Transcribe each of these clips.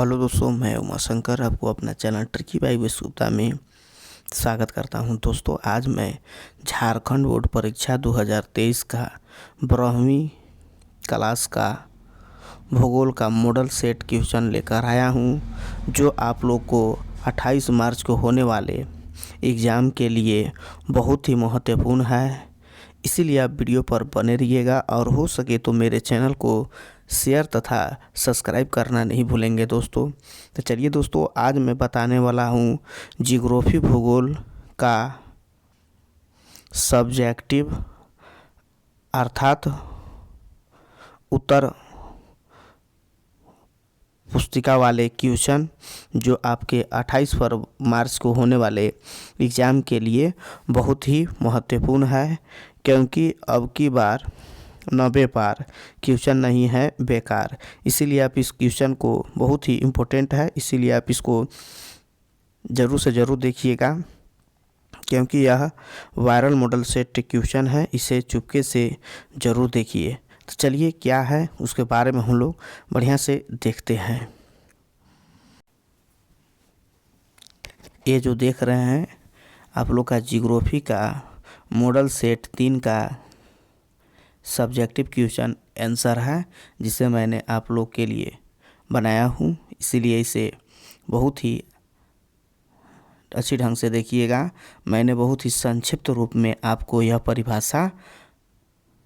Hello दोस्तों, मैं उमा शंकर आपको अपना चैनल ट्रिकी बाई विश्वविद्या में स्वागत करता हूं। दोस्तों, आज मैं झारखंड बोर्ड परीक्षा 2023 का 12वीं क्लास का भूगोल का मॉडल सेट क्वेश्चन लेकर आया हूं, जो आप लोग को 28 मार्च को होने वाले एग्ज़ाम के लिए बहुत ही महत्वपूर्ण है। इसीलिए आप वीडियो पर बने रहिएगा और हो सके तो मेरे चैनल को शेयर तथा सब्सक्राइब करना नहीं भूलेंगे दोस्तों। तो चलिए दोस्तों, आज मैं बताने वाला हूँ जियोग्राफी भूगोल का सब्जेक्टिव अर्थात उत्तर पुस्तिका वाले क्वेश्चन, जो आपके 28 मार्च को होने वाले एग्ज़ाम के लिए बहुत ही महत्वपूर्ण है, क्योंकि अब की बार 90 पार क्वेश्चन नहीं है बेकार। इसीलिए आप इस क्वेश्चन को बहुत ही इम्पोर्टेंट है, इसीलिए आप इसको ज़रूर से ज़रूर देखिएगा, क्योंकि यह वायरल मॉडल सेट क्वेश्चन है। इसे चुपके से ज़रूर देखिए। तो चलिए, क्या है उसके बारे में हम लोग बढ़िया से देखते हैं। ये जो देख रहे हैं आप लोग का जियोग्राफी का मॉडल सेट 3 का सब्जेक्टिव क्वेश्चन आंसर है, जिसे मैंने आप लोग के लिए बनाया हूँ। इसीलिए इसे बहुत ही अच्छी ढंग से देखिएगा। मैंने बहुत ही संक्षिप्त रूप में आपको यह परिभाषा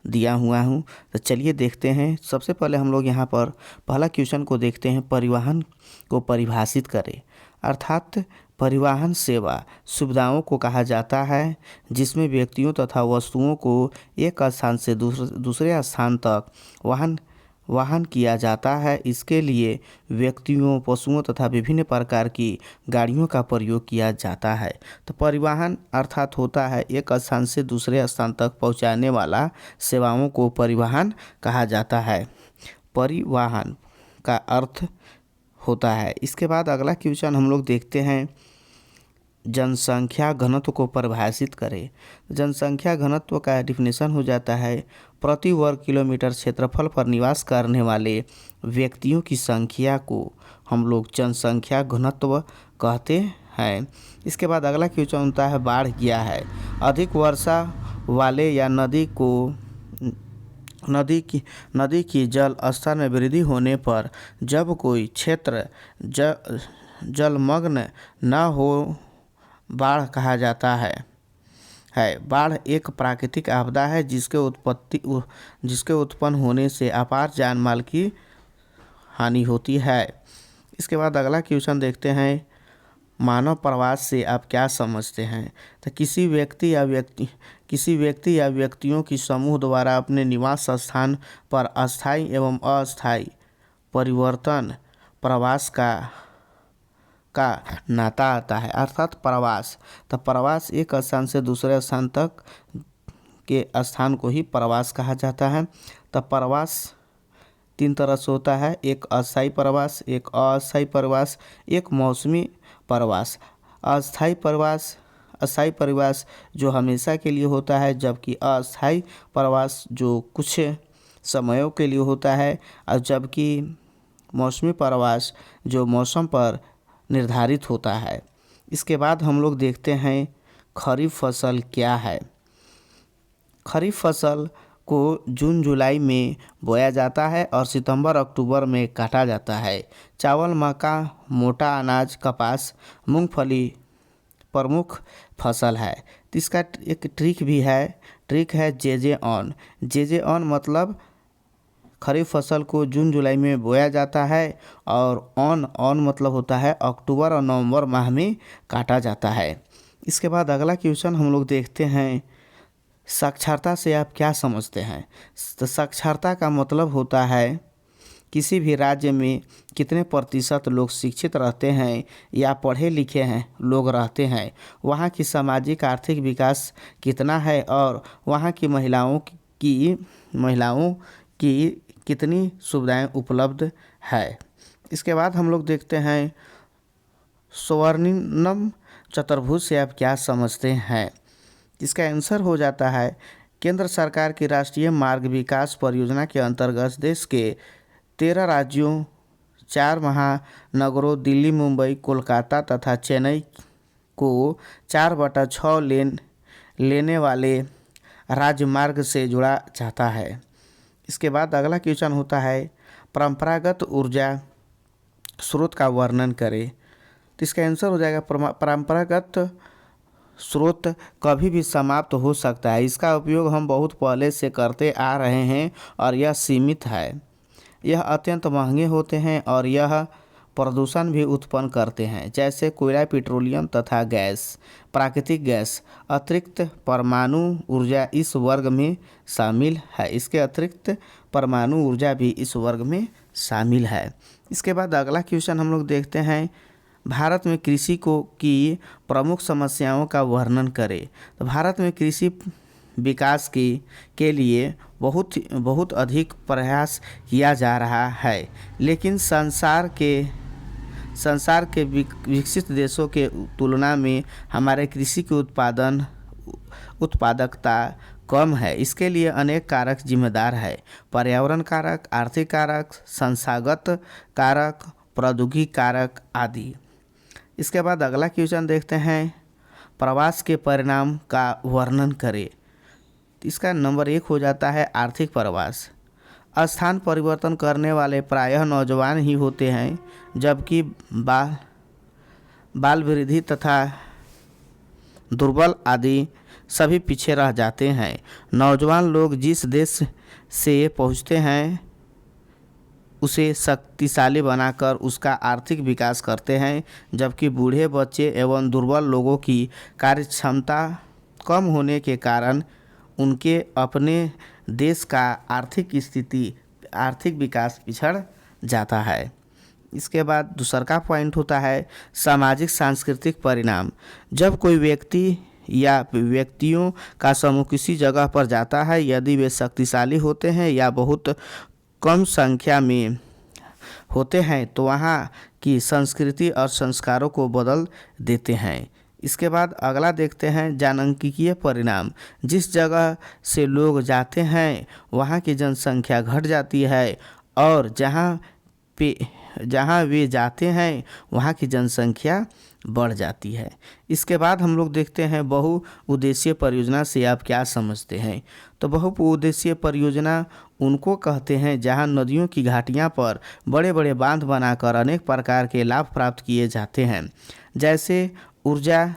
दिया हुआ हूँ। तो चलिए देखते हैं। सबसे पहले हम लोग यहाँ पर पहला क्वेश्चन को देखते हैं। परिवहन को परिभाषित करें। अर्थात परिवहन सेवा सुविधाओं को कहा जाता है जिसमें व्यक्तियों तथा वस्तुओं को एक स्थान से दूसरे स्थान तक वाहन किया जाता है। इसके लिए व्यक्तियों, पशुओं तथा विभिन्न प्रकार की गाड़ियों का प्रयोग किया जाता है। तो परिवहन अर्थात होता है एक स्थान से दूसरे स्थान तक पहुंचाने वाला सेवाओं को परिवहन कहा जाता है। परिवहन का अर्थ होता है। इसके बाद अगला क्वेश्चन हम लोग देखते हैं। जनसंख्या घनत्व को परिभाषित करें। जनसंख्या घनत्व का डिफिनेशन हो जाता है प्रति वर्ग किलोमीटर क्षेत्रफल पर निवास करने वाले व्यक्तियों की संख्या को हम लोग जनसंख्या घनत्व कहते हैं। इसके बाद अगला क्वेश्चन होता है बाढ़ क्या है। अधिक वर्षा वाले या नदी की जल स्तर में वृद्धि होने पर जब कोई क्षेत्र जलमग्न न हो, बाढ़ कहा जाता है। बाढ़ एक प्राकृतिक आपदा है जिसके उत्पन्न होने से अपार जान माल की हानि होती है। इसके बाद अगला क्वेश्चन देखते हैं। मानव प्रवास से आप क्या समझते हैं। तो किसी व्यक्ति या व्यक्तियों की समूह द्वारा अपने निवास स्थान पर अस्थायी एवं अस्थायी परिवर्तन प्रवास का नाता आता है। अर्थात प्रवास, तो प्रवास एक स्थान से दूसरे स्थान तक के स्थान को ही प्रवास कहा जाता है। तो प्रवास 3 तरह से होता है, एक अस्थायी प्रवास, एक अस्थायी प्रवास, एक मौसमी प्रवास। अस्थायी प्रवास जो हमेशा के लिए होता है, जबकि अस्थायी प्रवास जो कुछ समयों के लिए होता है, और जबकि मौसमी प्रवास जो मौसम पर निर्धारित होता है। इसके बाद हम लोग देखते हैं खरीफ फसल क्या है। खरीफ फसल को जून जुलाई में बोया जाता है और सितंबर अक्टूबर में काटा जाता है। चावल, मक्का, मोटा अनाज, कपास, मूंगफली प्रमुख फसल है। तो इसका एक ट्रिक भी है। ट्रिक है जे ऑन मतलब खरीफ फसल को जून जुलाई में बोया जाता है, और ऑन मतलब होता है अक्टूबर और नवंबर माह में काटा जाता है। इसके बाद अगला क्वेश्चन हम लोग देखते हैं। साक्षरता से आप क्या समझते हैं। तो साक्षरता का मतलब होता है किसी भी राज्य में कितने प्रतिशत लोग शिक्षित रहते हैं या पढ़े लिखे हैं लोग रहते हैं, वहाँ की सामाजिक आर्थिक विकास कितना है, और वहाँ की महिलाओं की कितनी सुविधाएं उपलब्ध है। इसके बाद हम लोग देखते हैं स्वर्णिम चतुर्भुज से आप क्या समझते हैं। इसका आंसर हो जाता है केंद्र सरकार की राष्ट्रीय मार्ग विकास परियोजना के अंतर्गत देश के 13 राज्यों 4 महानगरों दिल्ली, मुंबई, कोलकाता तथा चेन्नई को 4/6 लेने वाले राजमार्ग से जोड़ा जाता है। इसके बाद अगला क्वेश्चन होता है परंपरागत ऊर्जा स्रोत का वर्णन करें। तो इसका आंसर हो जाएगा परंपरागत स्रोत कभी भी समाप्त हो सकता है। इसका उपयोग हम बहुत पहले से करते आ रहे हैं और यह सीमित है। यह अत्यंत महंगे होते हैं और यह प्रदूषण भी उत्पन्न करते हैं, जैसे कोयला, पेट्रोलियम तथा गैस। प्राकृतिक गैस अतिरिक्त परमाणु ऊर्जा इस वर्ग में शामिल है। इसके अतिरिक्त परमाणु ऊर्जा भी इस वर्ग में शामिल है। इसके बाद अगला क्वेश्चन हम लोग देखते हैं भारत में कृषि की प्रमुख समस्याओं का वर्णन करें। तो भारत में कृषि विकास के लिए बहुत अधिक प्रयास किया जा रहा है, लेकिन संसार के विकसित देशों के तुलना में हमारे कृषि की उत्पादकता कम है। इसके लिए अनेक कारक जिम्मेदार है। पर्यावरण कारक, आर्थिक कारक, संस्थागत कारक, प्रौद्योगिकी कारक आदि। इसके बाद अगला क्वेश्चन देखते हैं प्रवास के परिणाम का वर्णन करें। इसका नंबर 1 हो जाता है आर्थिक प्रवास। स्थान परिवर्तन करने वाले प्रायः नौजवान ही होते हैं, जबकि बाल वृद्धि तथा दुर्बल आदि सभी पीछे रह जाते हैं। नौजवान लोग जिस देश से पहुँचते हैं उसे शक्तिशाली बनाकर उसका आर्थिक विकास करते हैं, जबकि बूढ़े, बच्चे एवं दुर्बल लोगों की कार्यक्षमता कम होने के कारण उनके अपने देश का आर्थिक विकास पिछड़ जाता है। इसके बाद दूसरा का पॉइंट होता है सामाजिक सांस्कृतिक परिणाम। जब कोई व्यक्ति या व्यक्तियों का समूह किसी जगह पर जाता है, यदि वे शक्तिशाली होते हैं या बहुत कम संख्या में होते हैं, तो वहाँ की संस्कृति और संस्कारों को बदल देते हैं। इसके बाद अगला देखते हैं जनसांख्यिकीय परिणाम। जिस जगह से लोग जाते हैं वहाँ की जनसंख्या घट जाती है और जहाँ वे जाते हैं वहाँ की जनसंख्या बढ़ जाती है। इसके बाद हम लोग देखते हैं बहुउद्देशीय परियोजना से आप क्या समझते हैं। तो बहुउद्देशीय परियोजना उनको कहते हैं जहां नदियों की घाटियां पर बड़े बड़े बांध बनाकर अनेक प्रकार के लाभ प्राप्त किए जाते हैं, जैसे ऊर्जा,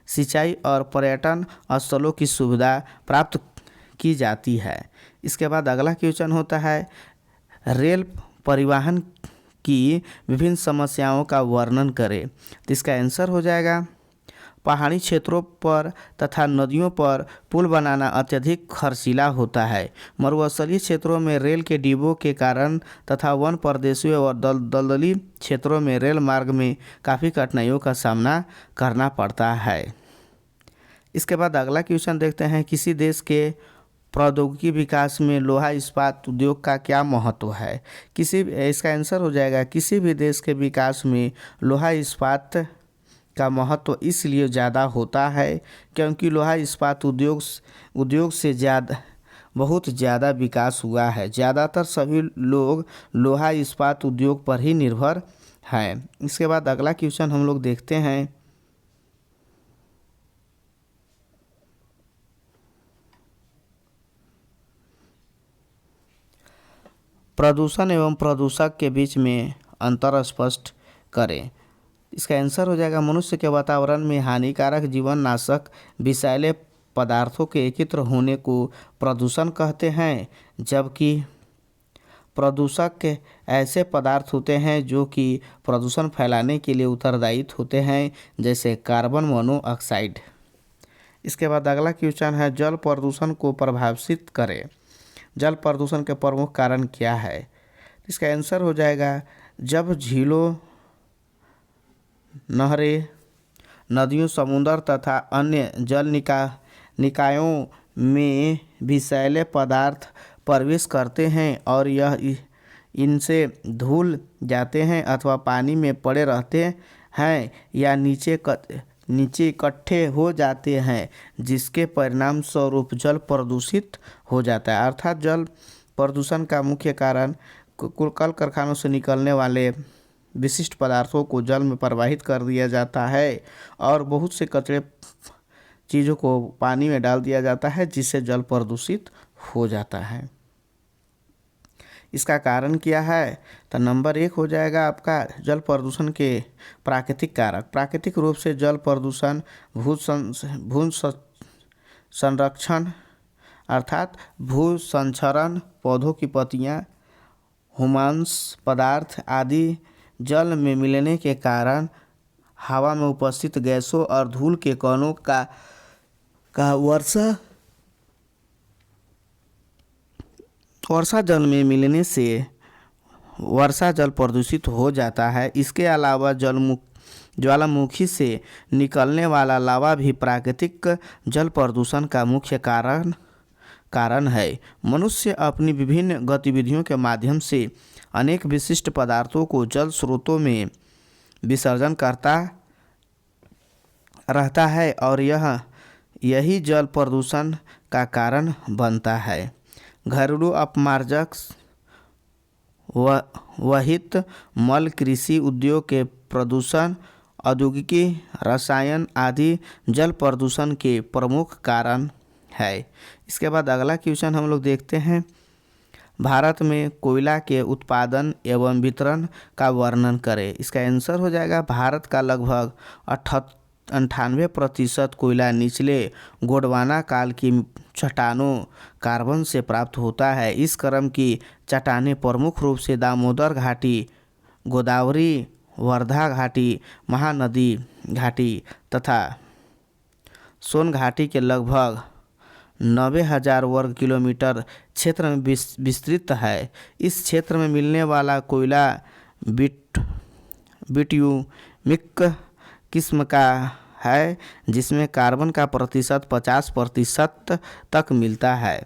सिंचाई और पर्यटन स्थलों की सुविधा प्राप्त की जाती है। इसके बाद अगला क्वेश्चन होता है रेल परिवहन की विभिन्न समस्याओं का वर्णन करें। तो इसका आंसर हो जाएगा पहाड़ी क्षेत्रों पर तथा नदियों पर पुल बनाना अत्यधिक खर्चीला होता है। मरुस्थलीय क्षेत्रों में रेल के डिब्बों के कारण तथा वन प्रदेशों और दलदली क्षेत्रों में रेल मार्ग में काफ़ी कठिनाइयों का सामना करना पड़ता है। इसके बाद अगला क्वेश्चन देखते हैं किसी देश के प्रौद्योगिकी विकास में लोहा इस्पात उद्योग का क्या महत्व है। इसका आंसर हो जाएगा किसी भी देश के विकास में लोहा इस्पात का महत्व इसलिए ज़्यादा होता है क्योंकि लोहा इस्पात उद्योग से बहुत ज़्यादा विकास हुआ है। ज़्यादातर सभी लोग लोहा इस्पात उद्योग पर ही निर्भर हैं। इसके बाद अगला क्वेश्चन हम लोग देखते हैं प्रदूषण एवं प्रदूषक के बीच में अंतर स्पष्ट करें। इसका आंसर हो जाएगा मनुष्य के वातावरण में हानिकारक जीवन नाशक विषैले पदार्थों के एकत्र होने को प्रदूषण कहते हैं, जबकि प्रदूषक के ऐसे पदार्थ होते हैं जो कि प्रदूषण फैलाने के लिए उत्तरदायी होते हैं, जैसे कार्बन मोनोऑक्साइड। इसके बाद अगला क्वेश्चन है जल प्रदूषण को प्रभावित करें। जल प्रदूषण के प्रमुख कारण क्या है। इसका आंसर हो जाएगा जब झीलों, नहरें, नदियों, समुद्र तथा अन्य जल निकायों में विषैले पदार्थ प्रवेश करते हैं और यह इनसे धुल जाते हैं अथवा पानी में पड़े रहते हैं या नीचे इकट्ठे हो जाते हैं, जिसके परिणाम स्वरूप जल प्रदूषित हो जाता है। अर्थात जल प्रदूषण का मुख्य कारण कल कारखानों से निकलने वाले विशिष्ट पदार्थों को जल में प्रवाहित कर दिया जाता है और बहुत से कचरे चीज़ों को पानी में डाल दिया जाता है, जिससे जल प्रदूषित हो जाता है। इसका कारण क्या है? तो नंबर 1 हो जाएगा आपका जल प्रदूषण के प्राकृतिक कारक। प्राकृतिक रूप से जल प्रदूषण भू संरक्षण अर्थात भू संक्षरण, पौधों की पत्तियां, ह्यूमस पदार्थ आदि जल में मिलने के कारण हवा में उपस्थित गैसों और धूल के कणों का वर्षा जल में मिलने से वर्षा जल प्रदूषित हो जाता है। इसके अलावा ज्वालामुखी से निकलने वाला लावा भी प्राकृतिक जल प्रदूषण का मुख्य कारण है। मनुष्य अपनी विभिन्न गतिविधियों के माध्यम से अनेक विशिष्ट पदार्थों को जल स्रोतों में विसर्जन करता रहता है और यही जल प्रदूषण का कारण बनता है। घरेलू अपमार्जक, वहित मल, कृषि उद्योग के प्रदूषण, औद्योगिकी, रसायन आदि जल प्रदूषण के प्रमुख कारण है। इसके बाद अगला क्वेश्चन हम लोग देखते हैं, भारत में कोयला के उत्पादन एवं वितरण का वर्णन करें। इसका आंसर हो जाएगा भारत का लगभग 98% कोयला निचले गोंडवाना काल की चट्टानों कार्बन से प्राप्त होता है। इस क्रम की चट्टानें प्रमुख रूप से दामोदर घाटी, गोदावरी, वर्धा घाटी, महानदी घाटी तथा सोन घाटी के लगभग 90,000 वर्ग किलोमीटर क्षेत्र में विस्तृत है। इस क्षेत्र में मिलने वाला कोयला बिट्यूमिक किस्म का है, जिसमें कार्बन का प्रतिशत 50% तक मिलता है।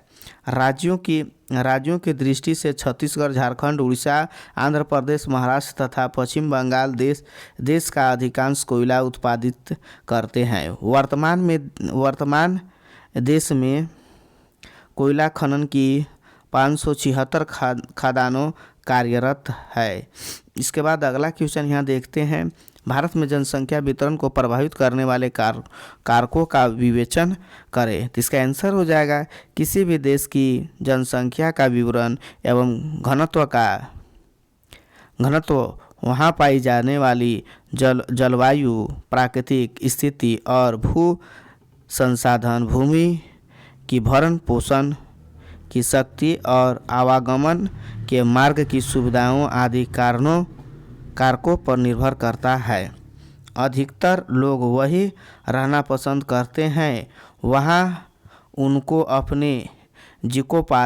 राज्यों की दृष्टि से छत्तीसगढ़, झारखंड, उड़ीसा, आंध्र प्रदेश, महाराष्ट्र तथा पश्चिम बंगाल देश का अधिकांश कोयला उत्पादित करते हैं। वर्तमान देश में कोयला खनन की 576 खदानों कार्यरत है। इसके बाद अगला क्वेश्चन यहाँ देखते हैं, भारत में जनसंख्या वितरण को प्रभावित करने वाले कारकों का विवेचन करें। तो इसका आंसर हो जाएगा किसी भी देश की जनसंख्या का विवरण एवं घनत्व, वहाँ पाई जाने वाली जलवायु, प्राकृतिक स्थिति और भू संसाधन, भूमि की भरण पोषण की शक्ति और आवागमन के मार्ग की सुविधाओं आदि कारकों पर निर्भर करता है। अधिकतर लोग वही रहना पसंद करते हैं वहाँ उनको अपने जीवकोपार्जन